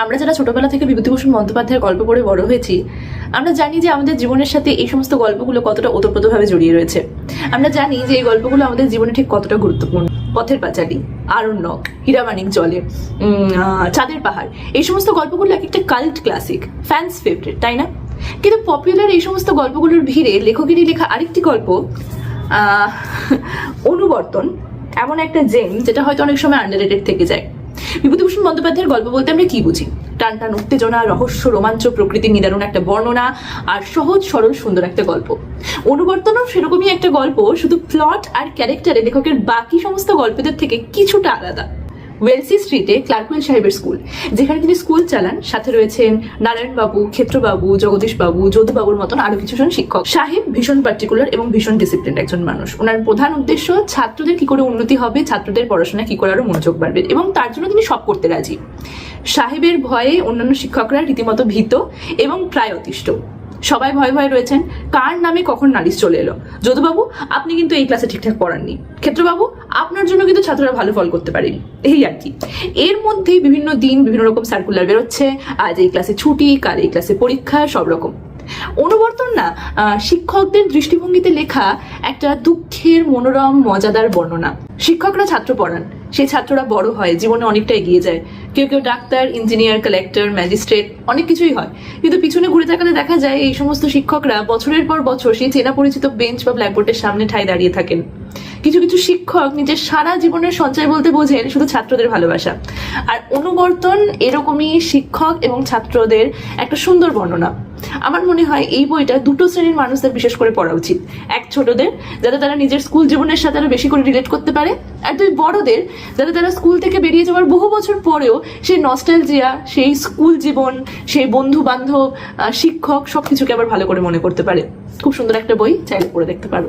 আমরা যারা ছোটবেলা থেকে বিভূতিভূষণ বন্দ্যোপাধ্যায়ের গল্প পড়ে বড় হয়েছি, আমরা জানি যে আমাদের জীবনের সাথে এই সমস্ত গল্পগুলো কতটা ওতপ্রোতভাবে জড়িয়ে রয়েছে। আমরা জানি যে এই গল্পগুলো আমাদের জীবনে ঠিক কতটা গুরুত্বপূর্ণ। পথের পাঁচালী, আরণ্যক, হীরামানিক জলে, চাঁদের পাহাড়, এই সমস্ত গল্পগুলো এক একটা কাল্ট ক্লাসিক, ফ্যান্স ফেভারিট, তাই না? কিন্তু পপুলার এই সমস্ত গল্পগুলোর ভিড়ে লেখকেরই লেখা আরেকটি গল্প, অনুবর্তন, এমন একটা জেম যেটা হয়তো অনেক সময় আন্ডাররেটেড থেকে যায়। বিভূতিভূষণ বন্দ্যোপাধ্যায়ের গল্প বলতে আমরা কি বুঝি? টান টান উত্তেজনা, রহস্য, রোমাঞ্চ, প্রকৃতির নিদারুণ একটা বর্ণনা, আর সহজ সরল সুন্দর একটা গল্প। অনুবর্তনও সেরকমই একটা গল্প, শুধু প্লট আর ক্যারেক্টারে লেখকের বাকি সমস্ত গল্পদের থেকে কিছুটা আলাদা। ওয়েলসি স্ট্রিটে ক্লার্কওয়েল সাহেবের স্কুল, যেখানে তিনি স্কুল চালান, সাথে রয়েছেন নারায়ণবাবু, ক্ষেত্রবাবু, জগদীশবাবু, যদুবাবুর মতন আরো কিছুজন শিক্ষক। সাহেব ভীষণ পার্টিকুলার এবং ভীষণ ডিসিপ্লিন একজন মানুষ। ওনার প্রধান উদ্দেশ্য ছাত্রদের কি করে উন্নতি হবে, ছাত্রদের পড়াশোনা কি করে আরো মনোযোগ বাড়বে, এবং তার জন্য তিনি সব করতে রাজি। সাহেবের ভয়ে অন্যান্য শিক্ষকরা রীতিমতো ভীত এবং প্রায় অতিষ্ঠ। সবাই ভয়ে ভয়ে রয়েছেন কার নামে কখন নালিশ চলে এলো। যদুবাবু, আপনি কিন্তু এই ক্লাসে ঠিকঠাক পড়াননি। ক্ষেত্রবাবু, আপনার জন্য কিন্তু ছাত্ররা ভালো ফল করতে পারেনি। এই আর কি। এর মধ্যেই বিভিন্ন দিন বিভিন্ন রকম সার্কুলার বেরোচ্ছে, আজ এই ক্লাসে ছুটি, কাল এই ক্লাসে পরীক্ষা, সব রকম। অনুবর্তন না শিক্ষকদের দৃষ্টিভঙ্গিতে লেখা একটা দুঃখের মনোরম মজাদার বর্ণনা। শিক্ষকরা ছাত্র পড়ান, সেই ছাত্ররা বড় হয়, জীবনে অনেকটা এগিয়ে যায়। কেউ কেউ ডাক্তার, ইঞ্জিনিয়ার, কালেক্টর, ম্যাজিস্ট্রেট, অনেক কিছুই হয়। কিন্তু পিছনে ঘুরে তাকালে দেখা যায় এই সমস্ত শিক্ষকরা বছরের পর বছর সেই চেনা পরিচিত বেঞ্চ বা ব্ল্যাকবোর্ডের সামনে ঠায় দাঁড়িয়ে থাকেন। কিছু কিছু শিক্ষক নিজের সারা জীবনের সঞ্চয় বলতে বোঝেন শুধু ছাত্রদের ভালোবাসা। আর অনুবর্তন এরকমই শিক্ষক এবং ছাত্রদের একটা সুন্দর বর্ণনা। আমার মনে হয় এই বইটা দুটো শ্রেণীর মানুষদের বিশেষ করে পড়া উচিত। এক, ছোটদের, যাতে তারা নিজের স্কুল জীবনের সাথে আরো বেশি করে রিলেট করতে পারে। আর দুই, বড়দের, যাতে তারা স্কুল থেকে বেরিয়ে যাওয়ার বহু বছর পরেও সেই নস্টালজিয়া, সেই স্কুল জীবন, সেই বন্ধু বান্ধব, শিক্ষক, সবকিছুকে আবার ভালো করে মনে করতে পারে। খুব সুন্দর একটা বই, চাইলে পড়ে দেখতে পারো।